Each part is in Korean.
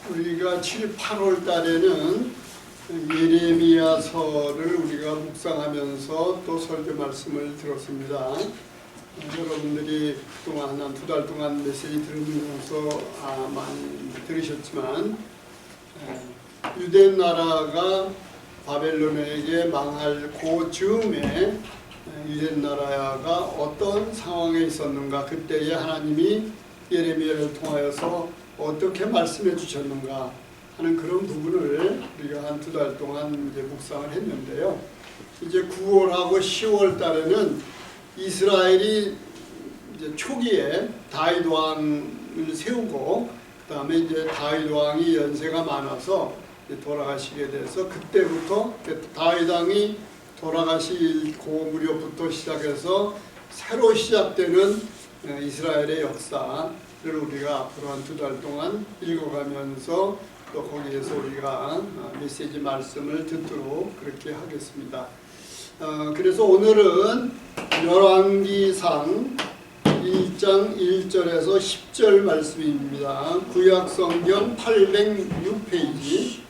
우리가 7, 8월 달에는 예레미야서를 우리가 묵상하면서 또 설교 말씀을 들었습니다. 여러분들이 그동안 한 2달 동안 메시지 들으면서 많이 들으셨지만 유대 나라가 바벨론에게 망할 그 즈음에 유대 나라가 어떤 상황에 있었는가, 그때에 하나님이 예레미야를 통하여서 어떻게 말씀해 주셨는가 하는 그런 부분을 우리가 한 2달 동안 이제 묵상을 했는데요. 이제 9월하고 10월 달에는 이스라엘이 이제 초기에 다윗 왕을 세우고, 그 다음에 이제 다윗 왕이 연세가 많아서 돌아가시게 돼서, 그때부터 다윗 왕이 돌아가실 그 무렵부터 시작해서 새로 시작되는 이스라엘의 역사를 우리가 앞으로 한 2달 동안 읽어가면서 또 거기에서 우리가 메시지 말씀을 듣도록 그렇게 하겠습니다. 그래서 오늘은 열왕기상 1장 1절에서 10절 말씀입니다. 구약성경 806페이지,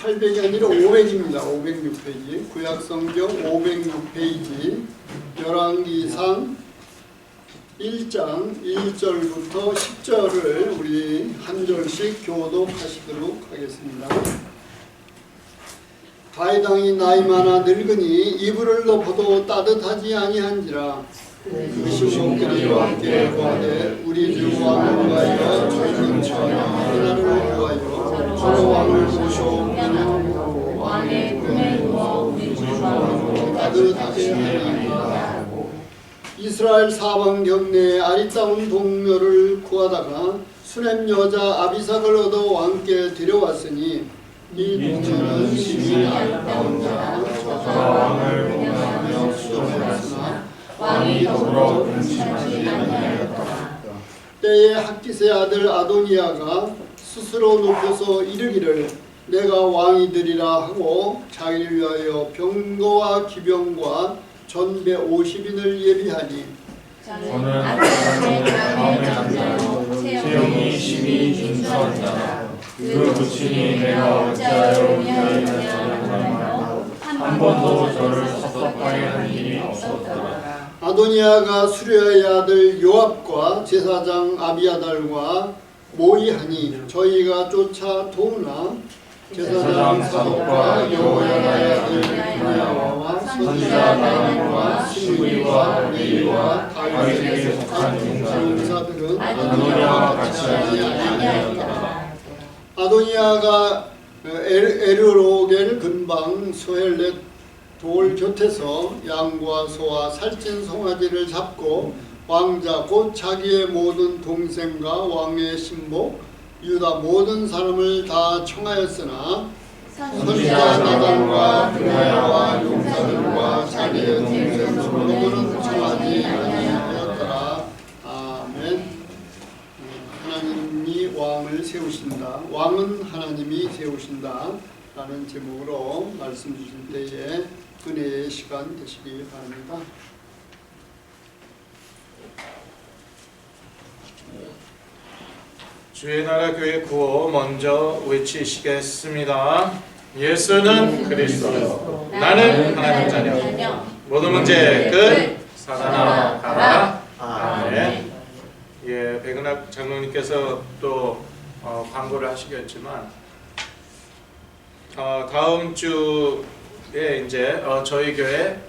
800이 아니라 500입니다. 506페이지, 구약성경 506페이지, 열왕기상 1장 1절부터 10절을 우리 한 절씩 교독하시도록 하겠습니다. 다윗 왕이 나이 많아 늙으니 이불을 덮어도 따뜻하지 아니한지라. 그 신복들이 왕께 구하되 우리 주 왕을 구하여 젊은 처녀 하나를 구하여 저 왕을 모셔오며 왕의 품에 누워 우리 주 왕으로 따뜻하게 하리이다. 이스라엘 사방 경내에 아리따운 동료를 구하다가 수넴 여자 아비삭을 얻어 왕께 데려왔으니 이 동료는 심히 아리따운 자, 저 왕을 공경하며 수종하였으나 왕이 더불어 근심하지 아니하였다. 때에 학깃의 아들 아도니아가 스스로 높여서 이르기를 내가 왕이 되리라 하고 자기를 위하여 병거와 기병과 전배 50인을 예비하니 저는 아브라함의 다음의 장자로 채용이 심히 준수하다. 그 부친이 내가 어찌하여 미하였느냐 한 번도 저를 섭섭하게 한 일이 없었더라. 아도니아가 수르야의 아들 요압과 제사장 아비아달과 모의하니 저희가 쫓아 도우나 제사장 사독과 여호야다의 아들 비나야와 선지자 나단과 시므이와 레이와 다윗에게 속한 용사들은 아도니아와 같이 하지 아니하였다. 아도니아가 에르로겔 근방 소헬렛 돌 곁에서 양과 소와 살찐 송아지를 잡고 왕자 곧 자기의 모든 동생과 왕의 신복 유다 모든 사람을 다 청하였으나 선지자 나단과 드나야와 용사들과 자기의 동생 솔로몬은 청하지 아니하였더라. 아멘. 하나님이 왕을 세우신다. 왕은 하나님이 세우신다. 라는 제목으로 말씀 주실 때에 은혜의 시간 되시기 바랍니다. 주의 나라 교회 구호 먼저 외치시겠습니다. 예수는 그리스도, 나는 하나님 자녀. 모든 문제 끝. 사단아 가라. 아멘. 예, 백은학 장로님께서 또 광고를 하시겠지만 다음 주에 이제 저희 교회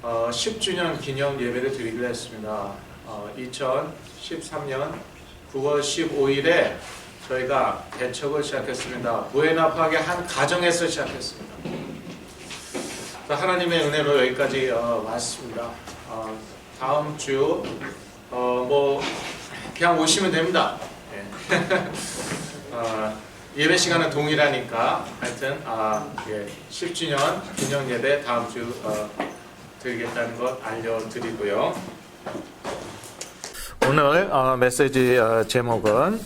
10주년 기념 예배를 드리기로 했습니다. 2013년 9월 15일에 저희가 개척을 시작했습니다. 부에나파의 한 가정에서 시작했습니다. 하나님의 은혜로 여기까지 왔습니다. 다음 주 뭐 그냥 오시면 됩니다. 예배 시간은 동일하니까 하여튼 10주년 기념 예배 다음 주 드리겠다는 것 알려드리고요. 오늘 메시지 제목은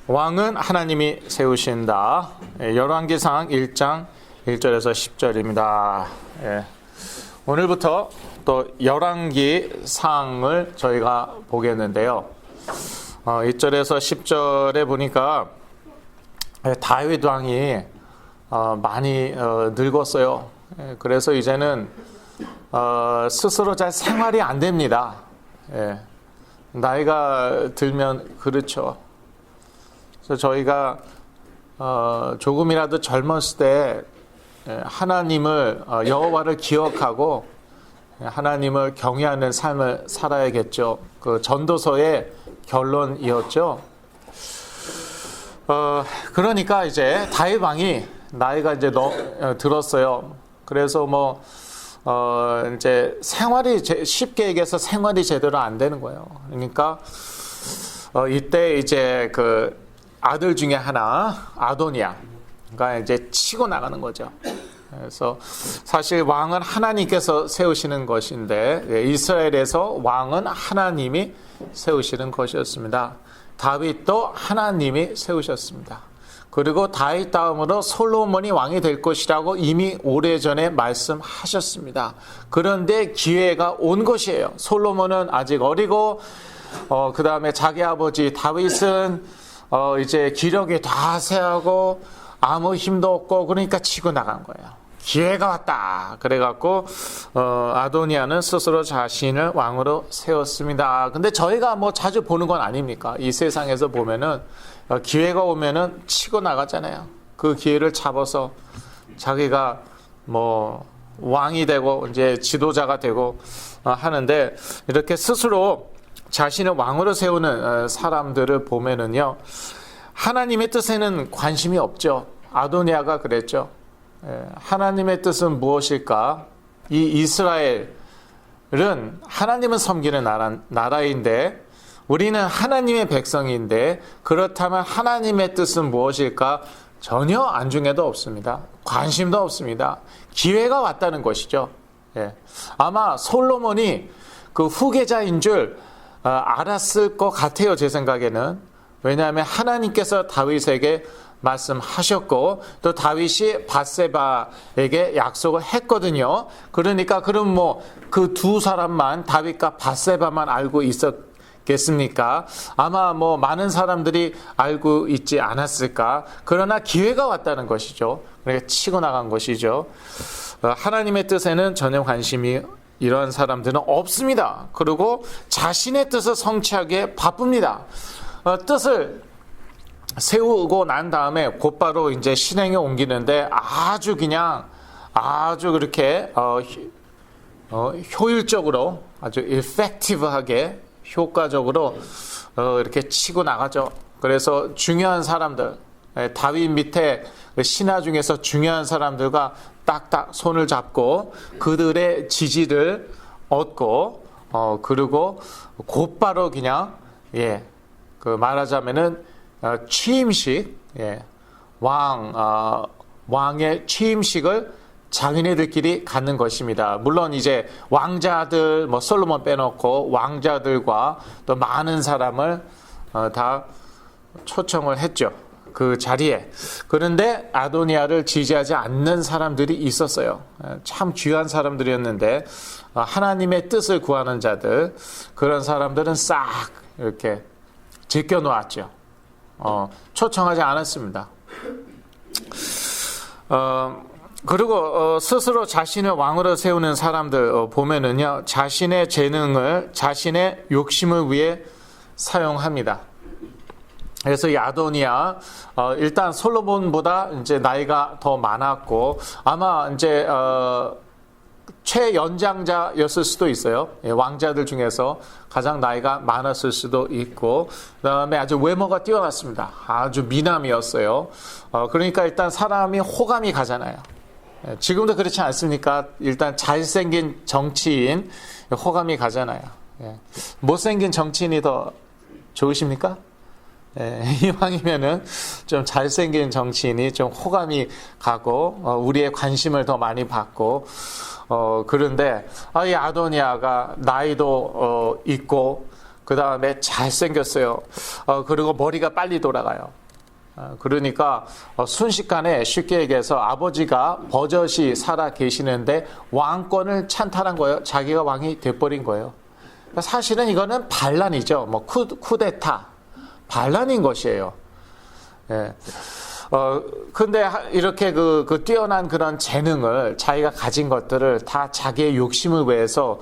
왕은 하나님이 세우신다. 열왕기상 1장 1절에서 10절입니다. 오늘부터 또 열왕기상을 저희가 보겠는데요. 1절에서 10절에 보니까 다윗 왕이 많이 늙었어요. 그래서 이제는 스스로 잘 생활이 안 됩니다. 나이가 들면 그렇죠. 그래서 저희가 조금이라도 젊었을 때 하나님을 여호와를 기억하고 하나님을 경외하는 삶을 살아야겠죠. 그 전도서의 결론이었죠. 그러니까 이제 다윗 왕이 나이가 이제 들었어요. 그래서 뭐 이제 생활이 쉽게 얘기해서 생활이 제대로 안 되는 거예요. 그러니까 이때 이제 그 아들 중에 하나 아도니아가 이제 치고 나가는 거죠. 그래서 사실 왕은 하나님께서 세우시는 것인데 이스라엘에서 왕은 하나님이 세우시는 것이었습니다. 다윗도 하나님이 세우셨습니다. 그리고 다윗 다음으로 솔로몬이 왕이 될 것이라고 이미 오래전에 말씀하셨습니다. 그런데 기회가 온 것이에요. 솔로몬은 아직 어리고 그 다음에 자기 아버지 다윗은 이제 기력이 다 쇠하고 아무 힘도 없고 그러니까 치고 나간 거예요. 기회가 왔다. 그래갖고 아도니아는 스스로 자신을 왕으로 세웠습니다. 근데 저희가 뭐 자주 보는 건 아닙니까? 이 세상에서 보면은 기회가 오면은 치고 나가잖아요. 그 기회를 잡아서 자기가 뭐 왕이 되고 이제 지도자가 되고 하는데 이렇게 스스로 자신을 왕으로 세우는 사람들을 보면은요, 하나님의 뜻에는 관심이 없죠. 아도니아가 그랬죠. 하나님의 뜻은 무엇일까? 이 이스라엘은 하나님을 섬기는 나라인데 우리는 하나님의 백성인데 그렇다면 하나님의 뜻은 무엇일까? 전혀 안중에도 없습니다. 관심도 없습니다. 기회가 왔다는 것이죠. 아마 솔로몬이 그 후계자인 줄 알았을 것 같아요. 제 생각에는. 왜냐하면 하나님께서 다윗에게 말씀하셨고 또 다윗이 밧세바에게 약속을 했거든요. 그러니까 그럼 뭐 그 두 사람만 다윗과 밧세바만 알고 있었겠습니까? 아마 뭐 많은 사람들이 알고 있지 않았을까? 그러나 기회가 왔다는 것이죠. 그러니까 치고 나간 것이죠. 하나님의 뜻에는 전혀 관심이 이런 사람들은 없습니다. 그리고 자신의 뜻을 성취하기에 바쁩니다. 뜻을 세우고 난 다음에 곧바로 이제 실행에 옮기는데 아주 그렇게 효율적으로 아주 effective하게 효과적으로 이렇게 치고 나가죠. 그래서 중요한 사람들, 다윗 밑에 신하 중에서 중요한 사람들과 딱딱 손을 잡고 그들의 지지를 얻고 그리고 곧바로 그냥 그 말하자면은 취임식, 왕의 취임식을 자기네들끼리 갖는 것입니다. 물론 이제 왕자들, 뭐 솔로몬 빼놓고 왕자들과 또 많은 사람을 다 초청을 했죠. 그 자리에. 그런데 아도니아를 지지하지 않는 사람들이 있었어요. 참 귀한 사람들이었는데 하나님의 뜻을 구하는 자들, 그런 사람들은 싹 이렇게 제껴놓았죠. 초청하지 않았습니다. 그리고 스스로 자신을 왕으로 세우는 사람들 보면은요, 자신의 재능을 자신의 욕심을 위해 사용합니다. 그래서 이 아도니아 일단 솔로몬보다 이제 나이가 더 많았고 아마 이제 최연장자였을 수도 있어요. 왕자들 중에서 가장 나이가 많았을 수도 있고, 그다음에 아주 외모가 뛰어났습니다. 아주 미남이었어요. 그러니까 일단 사람이 호감이 가잖아요. 지금도 그렇지 않습니까? 일단 잘생긴 정치인 호감이 가잖아요. 못생긴 정치인이 더 좋으십니까? 이왕이면은 좀 잘생긴 정치인이 좀 호감이 가고 우리의 관심을 더 많이 받고 그런데 이 아도니아가 나이도 있고 그 다음에 잘생겼어요. 그리고 머리가 빨리 돌아가요. 그러니까 순식간에 쉽게 얘기해서 아버지가 버젓이 살아 계시는데 왕권을 찬탈한 거예요. 자기가 왕이 돼버린 거예요. 사실은 이거는 반란이죠. 뭐 쿠데타. 반란인 것이에요. 예. 근데 이렇게 그 뛰어난 그런 재능을 자기가 가진 것들을 다 자기의 욕심을 위해서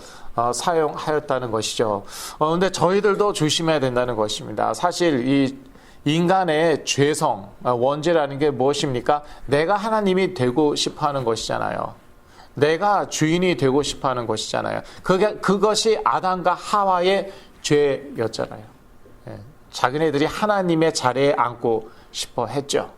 사용하였다는 것이죠. 근데 저희들도 조심해야 된다는 것입니다. 사실 이 인간의 죄성, 원죄라는 게 무엇입니까? 내가 하나님이 되고 싶어 하는 것이잖아요. 내가 주인이 되고 싶어 하는 것이잖아요. 그것이 아담과 하와의 죄였잖아요. 예. 자기네들이 하나님의 자리에 앉고 싶어 했죠.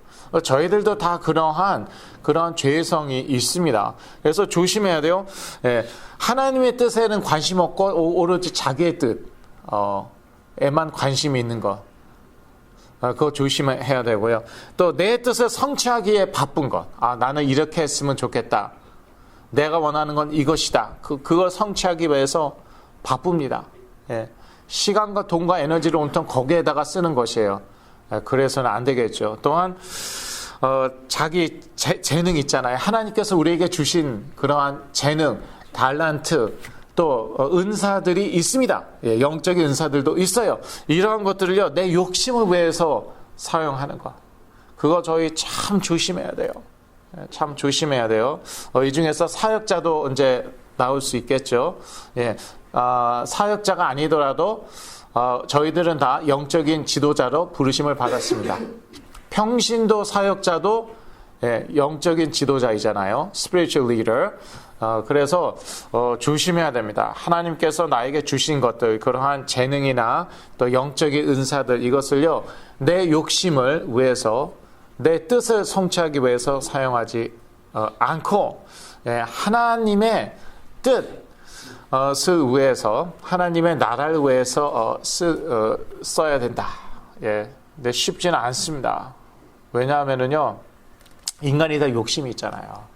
저희들도 다 그런 죄성이 있습니다. 그래서 조심해야 돼요. 예. 하나님의 뜻에는 관심 없고 오로지 자기의 뜻에만 관심이 있는 것. 그거 조심해야 되고요. 또 내 뜻을 성취하기에 바쁜 것. 나는 이렇게 했으면 좋겠다. 내가 원하는 건 이것이다. 그걸 성취하기 위해서 바쁩니다. 예. 시간과 돈과 에너지를 온통 거기에다가 쓰는 것이에요. 그래서는 안 되겠죠. 또한 자기 재능 있잖아요. 하나님께서 우리에게 주신 그러한 재능, 달란트, 또 은사들이 있습니다. 예, 영적인 은사들도 있어요. 이러한 것들을요, 내 욕심을 위해서 사용하는 것. 그거 저희 참 조심해야 돼요. 참 조심해야 돼요. 이 중에서 사역자도 이제 나올 수 있겠죠. 예, 사역자가 아니더라도 저희들은 다 영적인 지도자로 부르심을 받았습니다. 평신도 사역자도 영적인 지도자이잖아요. spiritual leader. 그래서 조심해야 됩니다. 하나님께서 나에게 주신 것들, 그러한 재능이나 또 영적인 은사들, 이것을요, 내 욕심을 위해서, 내 뜻을 성취하기 위해서 사용하지 않고 하나님의 뜻을 위해서, 하나님의 나라를 위해서 써야 된다. 예, 근데 쉽지는 않습니다. 왜냐하면은요, 인간이 다 욕심이 있잖아요.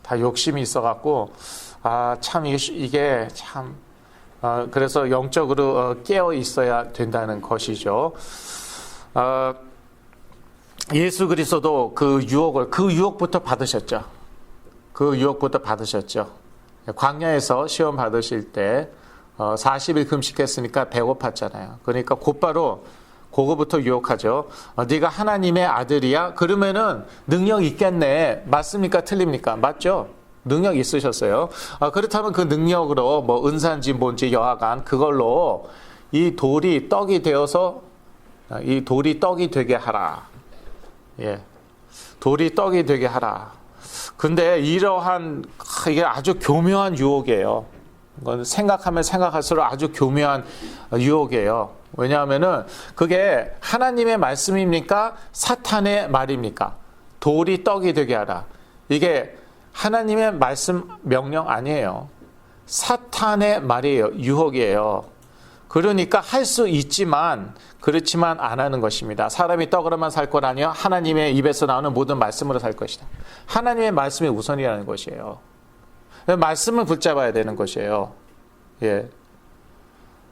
다 욕심이 있어갖고, 참, 이게 참, 그래서 영적으로 깨어 있어야 된다는 것이죠. 예수 그리스도도 그 유혹부터 받으셨죠. 그 유혹부터 받으셨죠. 광야에서 시험 받으실 때, 40일 금식했으니까 배고팠잖아요. 그러니까 곧바로 그거부터 유혹하죠. 네가 하나님의 아들이야? 그러면은 능력 있겠네. 맞습니까? 틀립니까? 맞죠? 능력 있으셨어요. 그렇다면 그 능력으로 뭐 은사인지 뭔지 여하간 그걸로 이 돌이 떡이 되어서 이 돌이 떡이 되게 하라. 예, 돌이 떡이 되게 하라. 근데 이러한 이게 아주 교묘한 유혹이에요. 이건 생각하면 생각할수록 아주 교묘한 유혹이에요. 왜냐하면은 그게 하나님의 말씀입니까? 사탄의 말입니까? 돌이 떡이 되게 하라. 이게 하나님의 말씀 명령 아니에요. 사탄의 말이에요. 유혹이에요. 그러니까 할 수 있지만 그렇지만 안 하는 것입니다. 사람이 떡으로만 살 것 아니요 하나님의 입에서 나오는 모든 말씀으로 살 것이다. 하나님의 말씀이 우선이라는 것이에요. 말씀을 붙잡아야 되는 것이에요. 예.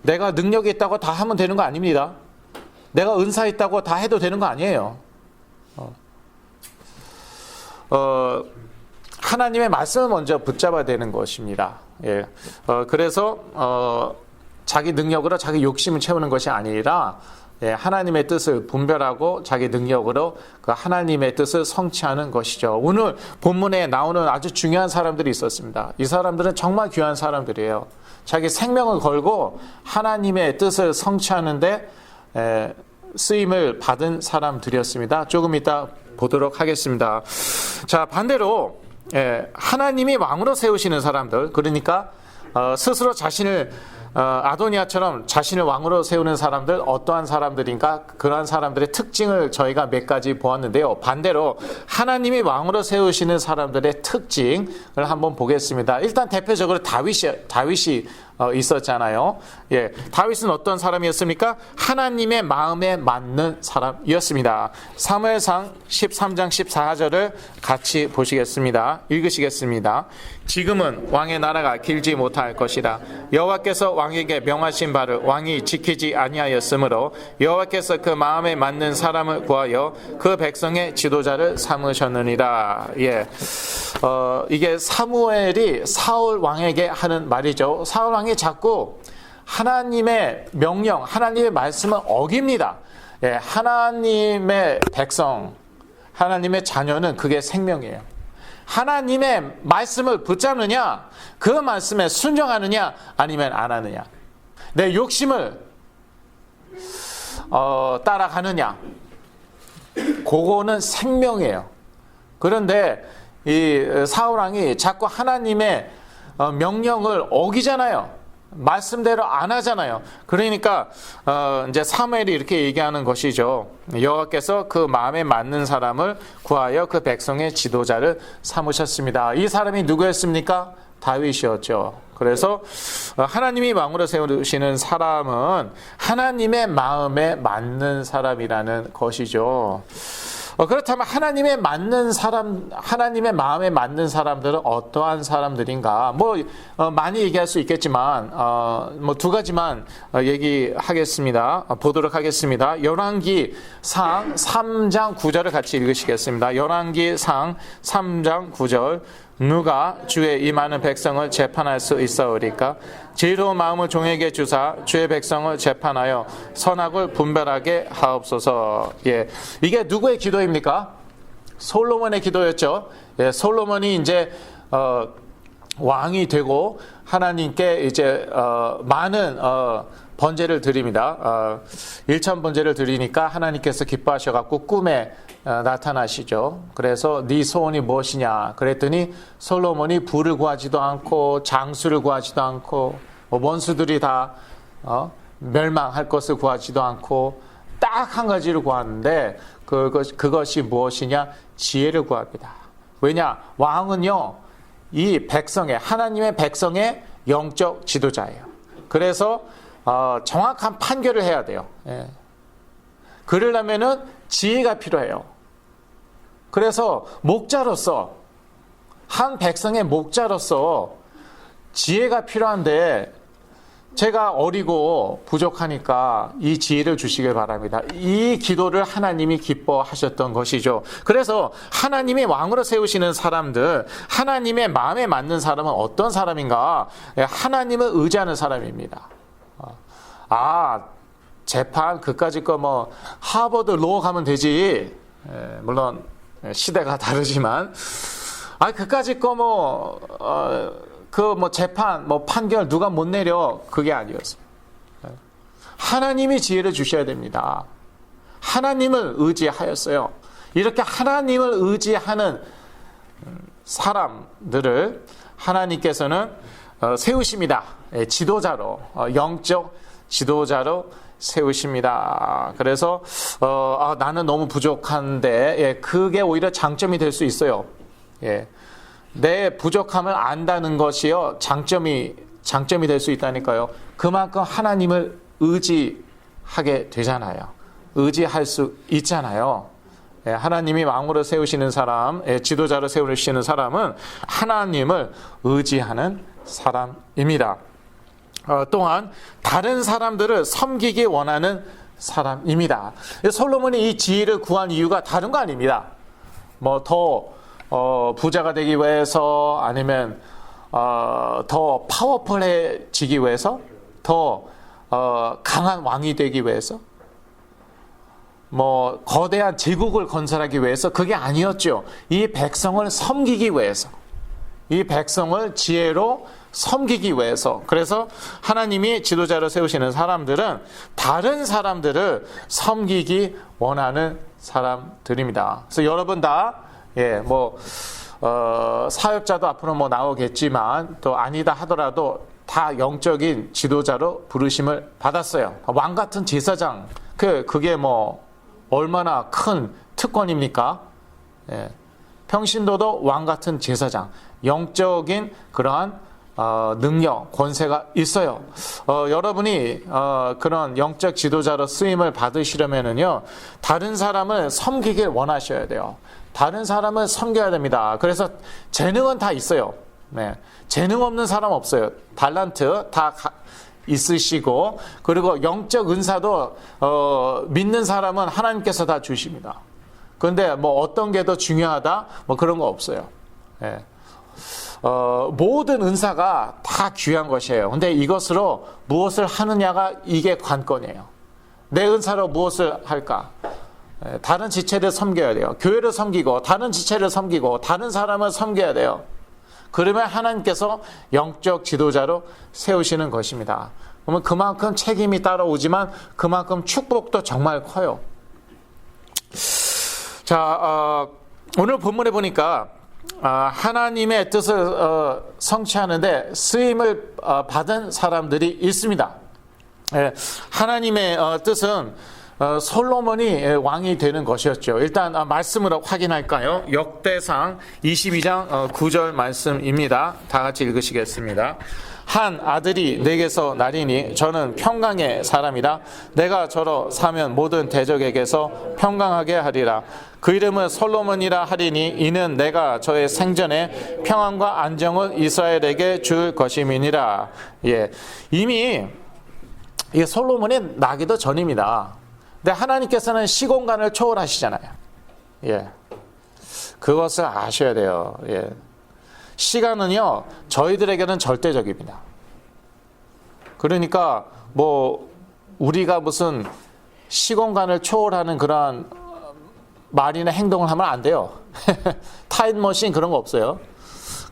내가 능력이 있다고 다 하면 되는 거 아닙니다. 내가 은사 있다고 다 해도 되는 거 아니에요. 하나님의 말씀을 먼저 붙잡아야 되는 것입니다. 예. 그래서 자기 능력으로 자기 욕심을 채우는 것이 아니라 하나님의 뜻을 분별하고 자기 능력으로 그 하나님의 뜻을 성취하는 것이죠. 오늘 본문에 나오는 아주 중요한 사람들이 있었습니다. 이 사람들은 정말 귀한 사람들이에요. 자기 생명을 걸고 하나님의 뜻을 성취하는데 쓰임을 받은 사람들이었습니다. 조금 이따 보도록 하겠습니다. 자, 반대로 하나님이 왕으로 세우시는 사람들, 그러니까 스스로 자신을 아도니아처럼 자신을 왕으로 세우는 사람들, 어떠한 사람들인가? 그러한 사람들의 특징을 저희가 몇 가지 보았는데요. 반대로 하나님이 왕으로 세우시는 사람들의 특징을 한번 보겠습니다. 일단 대표적으로 다윗이 있었잖아요. 예, 다윗은 어떤 사람이었습니까? 하나님의 마음에 맞는 사람이었습니다. 사무엘상 13장 14절을 같이 보시겠습니다. 읽으시겠습니다. 지금은 왕의 나라가 길지 못할 것이라. 여호와께서 왕에게 명하신 바를 왕이 지키지 아니하였으므로 여호와께서 그 마음에 맞는 사람을 구하여 그 백성의 지도자를 삼으셨느니라. 예, 이게 사무엘이 사울 왕에게 하는 말이죠. 사울 왕이 자꾸 하나님의 명령, 하나님의 말씀을 어깁니다. 예, 하나님의 백성, 하나님의 자녀는 그게 생명이에요. 하나님의 말씀을 붙잡느냐, 그 말씀에 순종하느냐, 아니면 안 하느냐. 내 욕심을 따라가느냐. 그거는 생명이에요. 그런데 이 사울왕이 자꾸 하나님의 명령을 어기잖아요. 말씀대로 안 하잖아요. 그러니까 이제 사무엘이 이렇게 얘기하는 것이죠. 여호와께서 그 마음에 맞는 사람을 구하여 그 백성의 지도자를 삼으셨습니다. 이 사람이 누구였습니까? 다윗이었죠. 그래서 하나님이 왕으로 세우시는 사람은 하나님의 마음에 맞는 사람이라는 것이죠. 그렇다면 하나님의 맞는 사람, 하나님의 마음에 맞는 사람들은 어떠한 사람들인가? 많이 얘기할 수 있겠지만, 두 가지만 얘기하겠습니다. 보도록 하겠습니다. 열왕기상 3장 9절을 같이 읽으시겠습니다. 열왕기상 3장 9절. 누가 주의 이 많은 백성을 재판할 수 있사오리까? 지혜로운 마음을 종에게 주사 주의 백성을 재판하여 선악을 분별하게 하옵소서. 예, 이게 누구의 기도입니까? 솔로몬의 기도였죠. 예, 솔로몬이 이제 왕이 되고 하나님께 이제 많은 번제를 드립니다. 1천 번제를 드리니까 하나님께서 기뻐하셔갖고 꿈에 나타나시죠. 그래서 네 소원이 무엇이냐 그랬더니 솔로몬이 부를 구하지도 않고 장수를 구하지도 않고 원수들이 다 멸망할 것을 구하지도 않고 딱 한 가지를 구하는데 그것이 무엇이냐? 지혜를 구합니다. 왜냐? 왕은요 이 백성의 하나님의 백성의 영적 지도자예요. 그래서 정확한 판결을 해야 돼요. 예. 그러려면은 지혜가 필요해요. 그래서 목자로서 한 백성의 목자로서 지혜가 필요한데 제가 어리고 부족하니까 이 지혜를 주시길 바랍니다. 이 기도를 하나님이 기뻐하셨던 것이죠. 그래서 하나님이 왕으로 세우시는 사람들, 하나님의 마음에 맞는 사람은 어떤 사람인가? 하나님을 의지하는 사람입니다. 재판 그까짓 거 하버드 로어 가면 되지. 물론 시대가 다르지만 그까짓 거 재판 판결 누가 못 내려 그게 아니었어요. 하나님이 지혜를 주셔야 됩니다. 하나님을 의지하였어요. 이렇게 하나님을 의지하는 사람들을 하나님께서는 세우십니다. 지도자로 영적 지도자로 세우십니다. 그래서 나는 너무 부족한데 그게 오히려 장점이 될 수 있어요. 내 부족함을 안다는 것이요 장점이 될 수 있다니까요. 그만큼 하나님을 의지하게 되잖아요. 의지할 수 있잖아요. 하나님이 왕으로 세우시는 사람, 지도자로 세우시는 사람은 하나님을 의지하는 사람입니다. 또한 다른 사람들을 섬기기 원하는 사람입니다. 솔로몬이 이 지혜를 구한 이유가 다른 거 아닙니다. 더 부자가 되기 위해서 아니면 더 파워풀해지기 위해서 더 강한 왕이 되기 위해서 거대한 제국을 건설하기 위해서 그게 아니었죠. 이 백성을 섬기기 위해서 이 백성을 지혜로 섬기기 위해서. 그래서 하나님이 지도자로 세우시는 사람들은 다른 사람들을 섬기기 원하는 사람들입니다. 그래서 여러분 다 사역자도 앞으로 나오겠지만 또 아니다 하더라도 다 영적인 지도자로 부르심을 받았어요. 왕 같은 제사장 그게 얼마나 큰 특권입니까? 평신도도 왕 같은 제사장, 영적인 그러한 능력, 권세가 있어요. 여러분이 그런 영적 지도자로 쓰임을 받으시려면은요, 다른 사람을 섬기길 원하셔야 돼요. 다른 사람을 섬겨야 됩니다. 그래서 재능은 다 있어요. 재능 없는 사람 없어요. 달란트 다 있으시고, 그리고 영적 은사도 믿는 사람은 하나님께서 다 주십니다. 그런데 어떤 게 더 중요하다? 그런 거 없어요. 모든 은사가 다 귀한 것이에요. 근데 이것으로 무엇을 하느냐가 이게 관건이에요. 내 은사로 무엇을 할까? 다른 지체를 섬겨야 돼요. 교회를 섬기고 다른 지체를 섬기고 다른 사람을 섬겨야 돼요. 그러면 하나님께서 영적 지도자로 세우시는 것입니다. 그러면 그만큼 책임이 따라오지만 그만큼 축복도 정말 커요. 자, 오늘 본문에 보니까 하나님의 뜻을 성취하는데 쓰임을 받은 사람들이 있습니다. 하나님의 뜻은 솔로몬이 왕이 되는 것이었죠. 일단 말씀으로 확인할까요? 역대상 22장 9절 말씀입니다. 다 같이 읽으시겠습니다. 한 아들이 내게서 나리니 저는 평강의 사람이라. 내가 저로 사면 모든 대적에게서 평강하게 하리라. 그 이름은 솔로몬이라 하리니 이는 내가 저의 생전에 평안과 안정을 이스라엘에게 줄 것임이니라. 예, 이미 이 솔로몬이 나기도 전입니다. 근데 하나님께서는 시공간을 초월하시잖아요. 예, 그것을 아셔야 돼요. 예. 시간은요, 저희들에게는 절대적입니다. 그러니까 뭐 우리가 무슨 시공간을 초월하는 그런 말이나 행동을 하면 안 돼요. 타임머신 그런 거 없어요.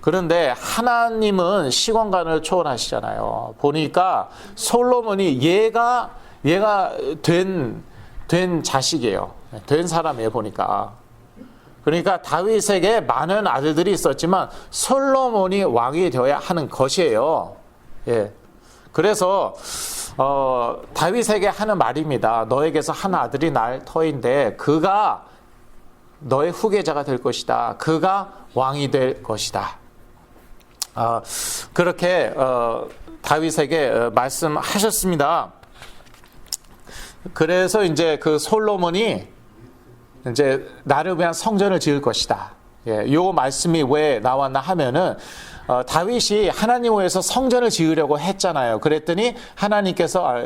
그런데 하나님은 시공간을 초월하시잖아요. 보니까 솔로몬이 얘가 된 자식이에요. 된 사람이에요, 보니까. 그러니까 다윗에게 많은 아들들이 있었지만 솔로몬이 왕이 되어야 하는 것이에요. 예. 그래서 다윗에게 하는 말입니다. 너에게서 한 아들이 날 터인데 그가 너의 후계자가 될 것이다. 그가 왕이 될 것이다. 그렇게 다윗에게 말씀하셨습니다. 그래서 이제 그 솔로몬이 이제 나를 위한 성전을 지을 것이다. 예, 요 말씀이 왜 나왔나 하면은 다윗이 하나님 위해서 성전을 지으려고 했잖아요. 그랬더니 하나님께서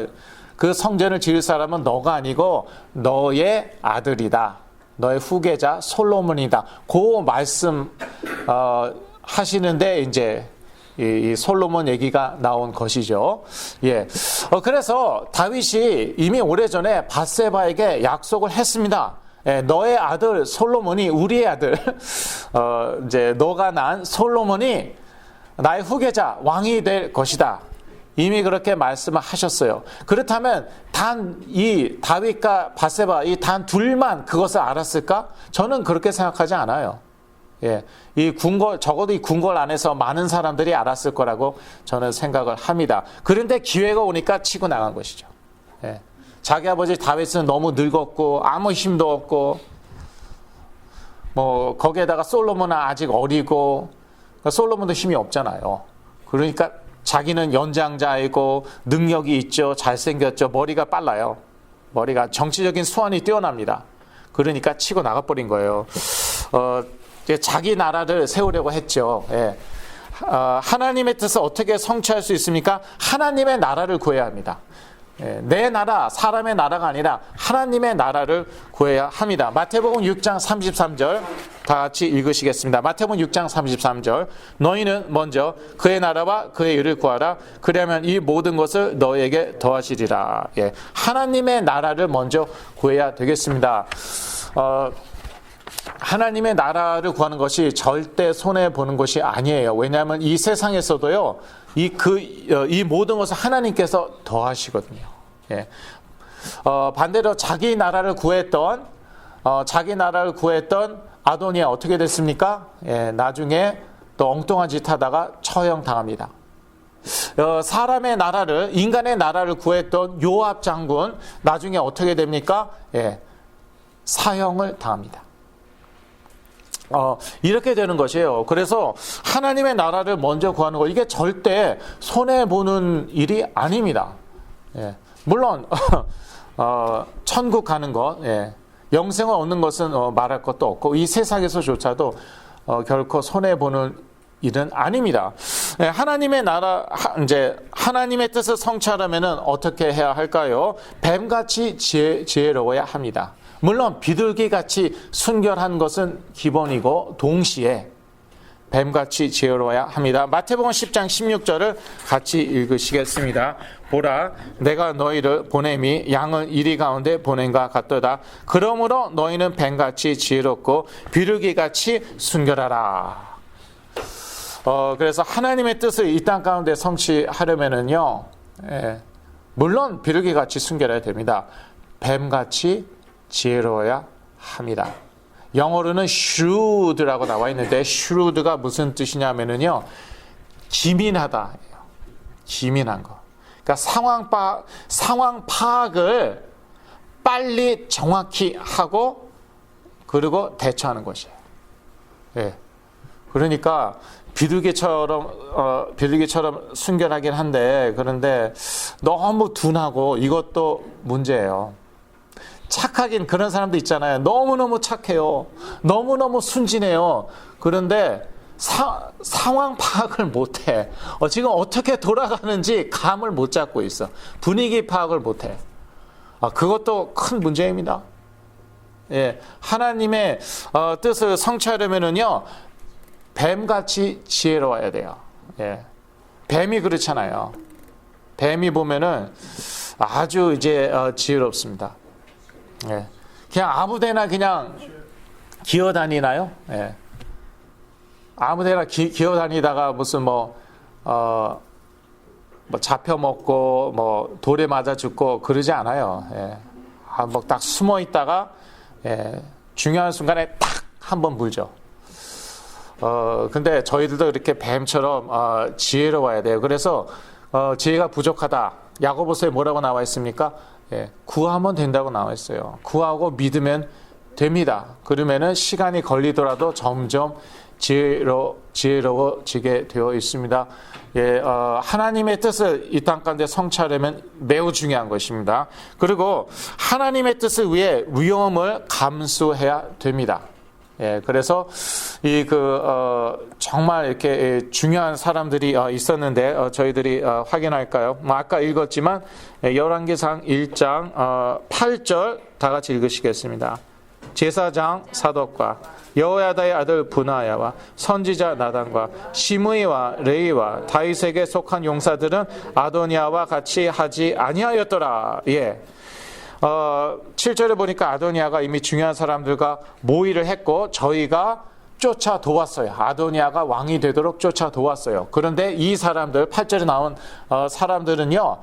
그 성전을 지을 사람은 너가 아니고 너의 아들이다. 너의 후계자 솔로몬이다. 그 말씀 하시는데 이제 이 솔로몬 얘기가 나온 것이죠. 예. 그래서 다윗이 이미 오래전에 밧세바에게 약속을 했습니다. 예, 너의 아들 솔로몬이 우리의 아들 이제 너가 낳은 솔로몬이 나의 후계자 왕이 될 것이다. 이미 그렇게 말씀을 하셨어요. 그렇다면 단 이 다윗과 밧세바 이 단 둘만 그것을 알았을까? 저는 그렇게 생각하지 않아요. 예, 이 궁궐 적어도 이 궁궐 안에서 많은 사람들이 알았을 거라고 저는 생각을 합니다. 그런데 기회가 오니까 치고 나간 것이죠. 예. 자기 아버지 다윗은 너무 늙었고 아무 힘도 없고 뭐 거기에다가 솔로몬은 아직 어리고 솔로몬도 힘이 없잖아요. 그러니까 자기는 연장자이고 능력이 있죠. 잘생겼죠. 머리가 빨라요. 머리가 정치적인 수완이 뛰어납니다. 그러니까 치고 나가버린 거예요. 자기 나라를 세우려고 했죠. 예. 하나님의 뜻을 어떻게 성취할 수 있습니까? 하나님의 나라를 구해야 합니다. 내 나라, 사람의 나라가 아니라 하나님의 나라를 구해야 합니다. 마태복음 6장 33절 다 같이 읽으시겠습니다. 마태복음 6장 33절 너희는 먼저 그의 나라와 그의 의를 구하라. 그러면 이 모든 것을 너희에게 더하시리라. 예, 하나님의 나라를 먼저 구해야 되겠습니다. 하나님의 나라를 구하는 것이 절대 손해보는 것이 아니에요. 왜냐하면 이 세상에서도요, 이 모든 것을 하나님께서 더하시거든요. 예. 반대로 자기 나라를 구했던 아도니아 어떻게 됐습니까? 예, 나중에 또 엉뚱한 짓 하다가 처형당합니다. 사람의 나라를, 인간의 나라를 구했던 요압 장군, 나중에 어떻게 됩니까? 예, 사형을 당합니다. 이렇게 되는 것이에요. 그래서 하나님의 나라를 먼저 구하는 거, 이게 절대 손해보는 일이 아닙니다. 예. 물론 천국 가는 것, 예. 영생을 얻는 것은 말할 것도 없고 이 세상에서조차도 결코 손해보는 일은 아닙니다. 예. 하나님의 나라, 이제 하나님의 뜻을 성취하려면 어떻게 해야 할까요? 뱀같이 지혜로워야 합니다. 물론 비둘기같이 순결한 것은 기본이고 동시에 뱀같이 지혜로워야 합니다. 마태복음 10장 16절을 같이 읽으시겠습니다. 보라, 내가 너희를 보냄이 양을 이리 가운데 보냄과 같도다. 그러므로 너희는 뱀같이 지혜롭고 비둘기같이 순결하라. 그래서 하나님의 뜻을 이 땅 가운데 성취하려면은요, 물론 비둘기같이 순결해야 됩니다. 뱀같이 지혜로워야 합니다. 영어로는 shrewd라고 나와 있는데 shrewd가 무슨 뜻이냐면은요, 기민하다, 기민한 거. 그러니까 상황 파악을 빨리 정확히 하고 그리고 대처하는 것이에요. 예. 그러니까 비둘기처럼 순결하긴 한데, 그런데 너무 둔하고 이것도 문제예요. 착하긴 그런 사람도 있잖아요. 너무너무 착해요. 너무너무 순진해요. 그런데 상황 파악을 못해. 지금 어떻게 돌아가는지 감을 못 잡고 있어. 분위기 파악을 못해. 그것도 큰 문제입니다. 예, 하나님의 뜻을 성취하려면은요, 뱀같이 지혜로워야 돼요. 예, 뱀이 그렇잖아요. 뱀이 보면은 아주 이제 지혜롭습니다. 예, 그냥 아무데나 그냥 기어다니나요? 예. 아무데나 기어다니다가 무슨 뭐 잡혀 먹고 뭐 돌에 맞아 죽고 그러지 않아요. 예. 뭐 딱 숨어 있다가 중요한 순간에 딱 한번 물죠. 근데 저희들도 이렇게 뱀처럼 지혜로워야 돼요. 그래서 지혜가 부족하다. 야고보서에 뭐라고 나와 있습니까? 구하면 된다고 나와 있어요. 구하고 믿으면 됩니다. 그러면은 시간이 걸리더라도 점점 지혜로워지게 되어 있습니다. 하나님의 뜻을 이 땅 가운데 성취하려면 매우 중요한 것입니다. 그리고 하나님의 뜻을 위해 위험을 감수해야 됩니다. 그래서 정말 이렇게 중요한 사람들이 있었는데 저희들이 확인할까요? 아까 읽었지만 열왕기상 1장 8절 다 같이 읽으시겠습니다. 제사장 사독과 여호야다의 아들 분하야와 선지자 나단과 시므이와 레이와 다윗에게 속한 용사들은 아도니아와 같이 하지 아니하였더라. 7절에 보니까 아도니아가 이미 중요한 사람들과 모의를 했고 저희가 쫓아 도왔어요. 아도니아가 왕이 되도록 쫓아 도왔어요. 그런데 이 사람들, 8절에 나온 사람들은요,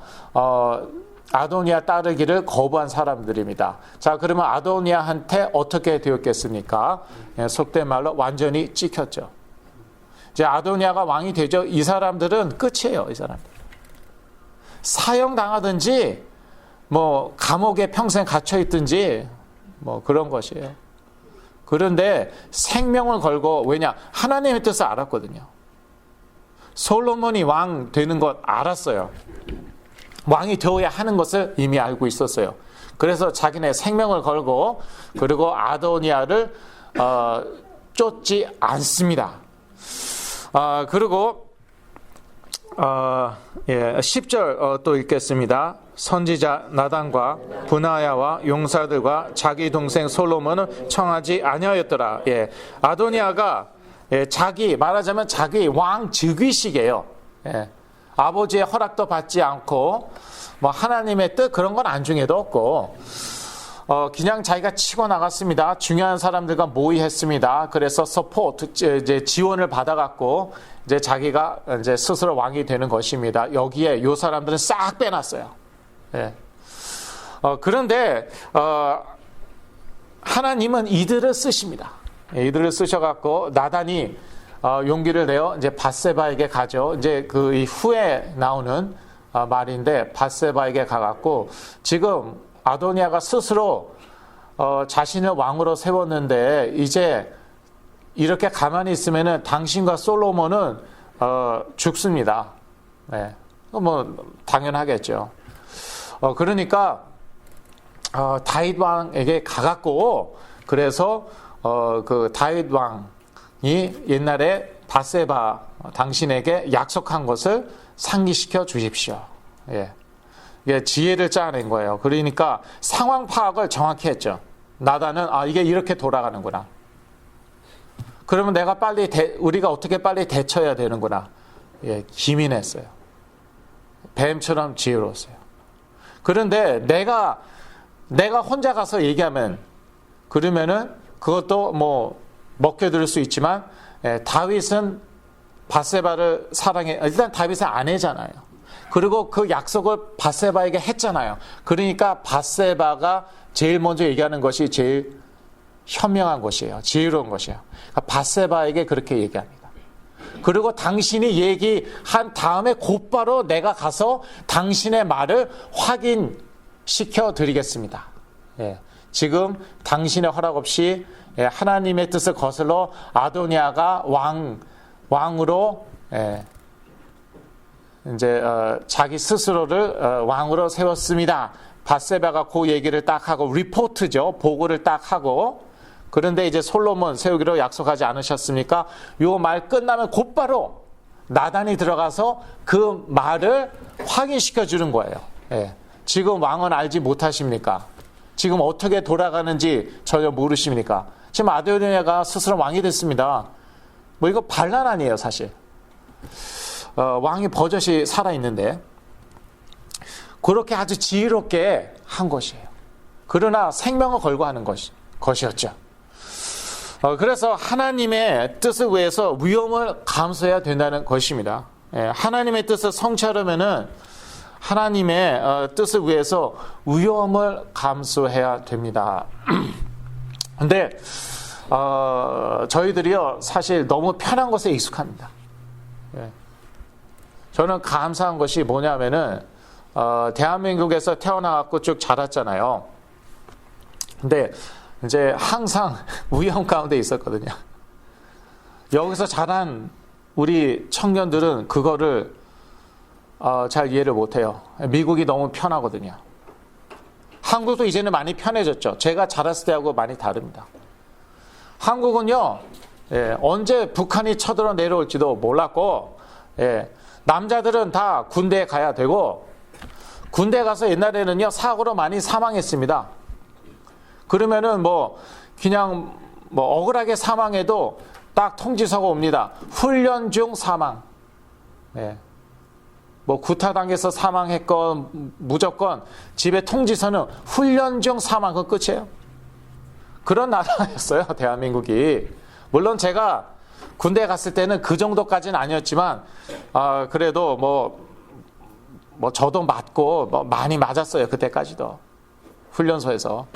아도니아 따르기를 거부한 사람들입니다. 자, 그러면 아도니아한테 어떻게 되었겠습니까? 속된 말로 완전히 찍혔죠. 이제 아도니아가 왕이 되죠. 이 사람들은 끝이에요. 이 사람들. 사형당하든지 뭐 감옥에 평생 갇혀 있든지 뭐 그런 것이에요. 그런데 생명을 걸고, 왜냐? 하나님의 뜻을 알았거든요. 솔로몬이 왕 되는 것 알았어요. 왕이 되어야 하는 것을 이미 알고 있었어요. 그래서 자기네 생명을 걸고 그리고 아도니아를 쫓지 않습니다. 그리고 10절 또 읽겠습니다. 선지자 나단과 분하야와 용사들과 자기 동생 솔로몬은 청하지 아니하였더라. 아도니아가 말하자면 자기 왕 즉위식이에요. 아버지의 허락도 받지 않고 뭐 하나님의 뜻 그런 건 안중에도 없고 그냥 자기가 치고 나갔습니다. 중요한 사람들과 모의했습니다. 그래서 서포트 이제 지원을 받아갖고 이제 자기가 이제 스스로 왕이 되는 것입니다. 여기에 요 사람들은 싹 빼놨어요. 그런데 하나님은 이들을 쓰십니다. 이들을 쓰셔갖고 나단이 용기를 내어 이제 밧세바에게 가죠. 이제 그 후에 나오는 말인데 밧세바에게 가갖고 지금 아도니아가 스스로 자신을 왕으로 세웠는데 이제 이렇게 가만히 있으면은 당신과 솔로몬은 죽습니다. 뭐 당연하겠죠. 그러니까 다윗 왕에게 가갖고 그래서 그 다윗 왕이 옛날에 밧세바 당신에게 약속한 것을 상기시켜 주십시오. 이게 지혜를 짜낸 거예요. 그러니까 상황 파악을 정확히 했죠. 나단은 이게 이렇게 돌아가는구나. 그러면 우리가 어떻게 빨리 대처해야 되는구나. 예, 기민했어요. 뱀처럼 지혜로웠어요. 그런데 내가 혼자 가서 얘기하면, 그러면은 그것도 뭐 먹혀들 수 있지만, 다윗은 밧세바를 사랑해. 일단 다윗은 아내잖아요. 그리고 그 약속을 밧세바에게 했잖아요. 그러니까 밧세바가 제일 먼저 얘기하는 것이 제일 현명한 것이에요. 지혜로운 것이에요. 그러니까 밧세바에게 그렇게 얘기합니다. 그리고 당신이 얘기한 다음에 곧바로 내가 가서 당신의 말을 확인시켜 드리겠습니다. 예. 지금 당신의 허락 없이 하나님의 뜻을 거슬러 아도니아가 왕으로 이제 자기 스스로를 왕으로 세웠습니다. 밧세바가 그 얘기를 딱 하고, 리포트죠. 보고를 딱 하고, 그런데 이제 솔로몬 세우기로 약속하지 않으셨습니까? 요 말 끝나면 곧바로 나단이 들어가서 그 말을 확인시켜 주는 거예요. 예. 지금 왕은 알지 못하십니까? 지금 어떻게 돌아가는지 전혀 모르십니까? 지금 아도니아가 스스로 왕이 됐습니다. 뭐 이거 반란 아니에요, 사실. 왕이 버젓이 살아있는데, 그렇게 아주 지혜롭게 한 것이에요. 그러나 생명을 걸고 하는 것이었죠. 그래서 하나님의 뜻을 위해서 위험을 감수해야 된다는 것입니다. 하나님의 뜻을 성취하려면은 하나님의 뜻을 위해서 위험을 감수해야 됩니다. 근데 저희들이요, 사실 너무 편한 것에 익숙합니다. 저는 감사한 것이 뭐냐면은 대한민국에서 태어나갖고 쭉 자랐잖아요. 근데 이제 항상 위험 가운데 있었거든요. 여기서 자란 우리 청년들은 그거를 잘 이해를 못해요. 미국이 너무 편하거든요. 한국도 이제는 많이 편해졌죠. 제가 자랐을 때하고 많이 다릅니다. 한국은요, 언제 북한이 쳐들어 내려올지도 몰랐고, 남자들은 다 군대에 가야 되고, 군대 가서 옛날에는요, 사고로 많이 사망했습니다. 그러면은 그냥 억울하게 사망해도 딱 통지서가 옵니다. 훈련 중 사망. 구타당해서 사망했건 무조건 집에 통지서는 훈련 중 사망, 그건 끝이에요. 그런 나라였어요, 대한민국이. 물론 제가 군대에 갔을 때는 그 정도까지는 아니었지만, 그래도 저도 맞고 많이 맞았어요, 그때까지도. 훈련소에서,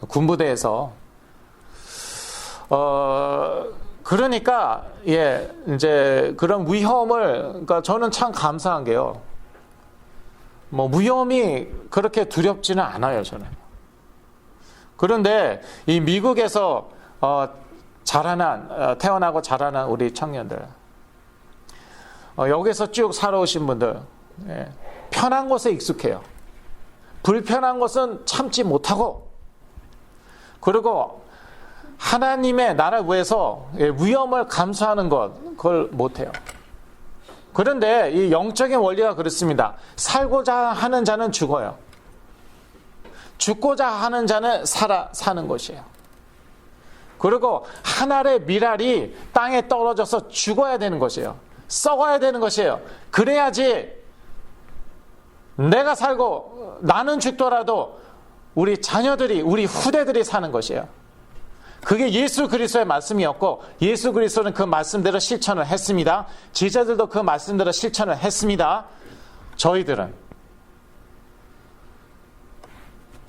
군부대에서. 그러니까 이제 그런 위험을, 그러니까 저는 참 감사한 게요. 위험이 그렇게 두렵지는 않아요, 저는. 그런데 이 미국에서 태어나고 자라난 우리 청년들, 여기서 쭉 살아오신 분들, 편한 것에 익숙해요. 불편한 것은 참지 못하고, 그리고 하나님의 나라를 위해서 위험을 감수하는 그걸 못해요. 그런데 이 영적인 원리가 그렇습니다. 살고자 하는 자는 죽어요. 죽고자 하는 자는 사는 것이에요. 그리고 하늘의 밀알이 땅에 떨어져서 죽어야 되는 것이에요. 썩어야 되는 것이에요. 그래야지 내가 살고 나는 죽더라도 우리 자녀들이, 우리 후대들이 사는 것이에요. 그게 예수 그리스도의 말씀이었고, 예수 그리스도는 그 말씀대로 실천을 했습니다. 제자들도 그 말씀대로 실천을 했습니다. 저희들은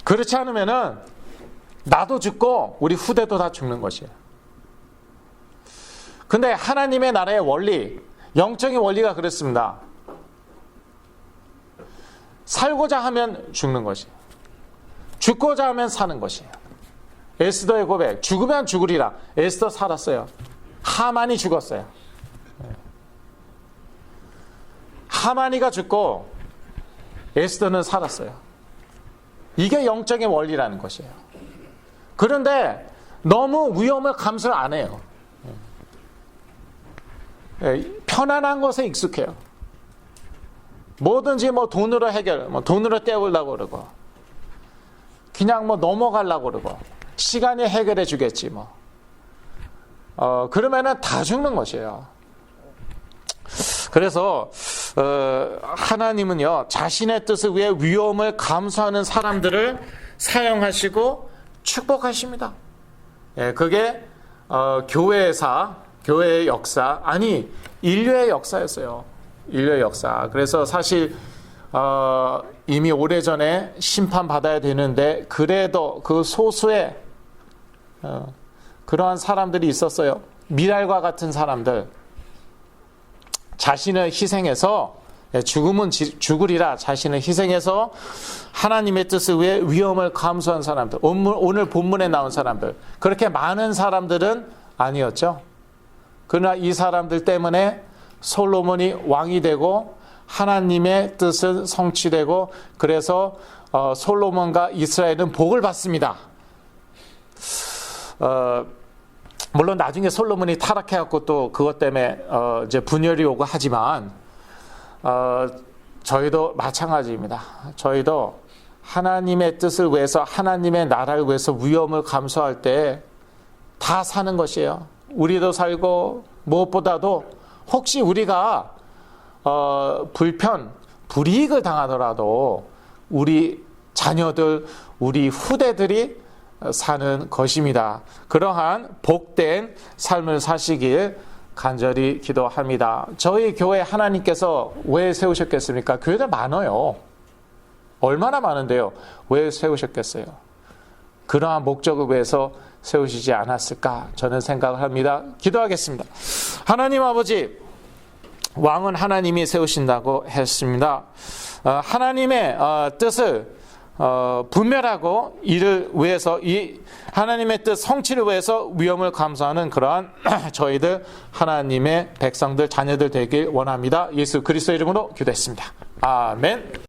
그렇지 않으면은 나도 죽고 우리 후대도 다 죽는 것이에요. 근데 하나님의 나라의 원리, 영적인 원리가 그렇습니다. 살고자 하면 죽는 것이에요. 죽고자 하면 사는 것이에요. 에스더의 고백, 죽으면 죽으리라. 에스더 살았어요. 하만이 죽었어요. 하만이가 죽고 에스더는 살았어요. 이게 영적인 원리라는 것이에요. 그런데 너무 위험을 감수를 안 해요. 편안한 것에 익숙해요. 뭐든지 돈으로 돈으로 때우려고 그러고, 그냥 넘어가려고 그러고, 시간이 해결해 주겠지 그러면은 다 죽는 것이에요. 그래서 하나님은요, 자신의 뜻을 위해 위험을 감수하는 사람들을 사용하시고 축복하십니다. 예, 그게 교회의 역사, 아니 인류의 역사였어요. 인류의 역사. 그래서 사실 이미 오래전에 심판받아야 되는데 그래도 그 소수의 그러한 사람들이 있었어요. 미랄과 같은 사람들. 자신을 희생해서, 죽음은 죽으리라 자신을 희생해서 하나님의 뜻을 위해 위험을 감수한 사람들, 오늘 본문에 나온 사람들, 그렇게 많은 사람들은 아니었죠. 그러나 이 사람들 때문에 솔로몬이 왕이 되고 하나님의 뜻은 성취되고, 그래서 솔로몬과 이스라엘은 복을 받습니다. 물론 나중에 솔로몬이 타락해갖고 또 그것 때문에 이제 분열이 오고 하지만 저희도 마찬가지입니다. 저희도 하나님의 뜻을 위해서, 하나님의 나라를 위해서 위험을 감수할 때 다 사는 것이에요. 우리도 살고, 무엇보다도 혹시 우리가 불이익을 당하더라도 우리 자녀들, 우리 후대들이 사는 것입니다. 그러한 복된 삶을 사시길 간절히 기도합니다. 저희 교회 하나님께서 왜 세우셨겠습니까? 교회들 많아요. 얼마나 많은데요. 왜 세우셨겠어요? 그러한 목적을 위해서 세우시지 않았을까 저는 생각을 합니다. 기도하겠습니다. 하나님 아버지, 왕은 하나님이 세우신다고 했습니다. 하나님의 뜻을 분별하고 이를 위해서, 이 하나님의 뜻 성취를 위해서 위험을 감수하는 그러한 저희들 하나님의 백성들, 자녀들 되길 원합니다. 예수 그리스도 이름으로 기도했습니다. 아멘.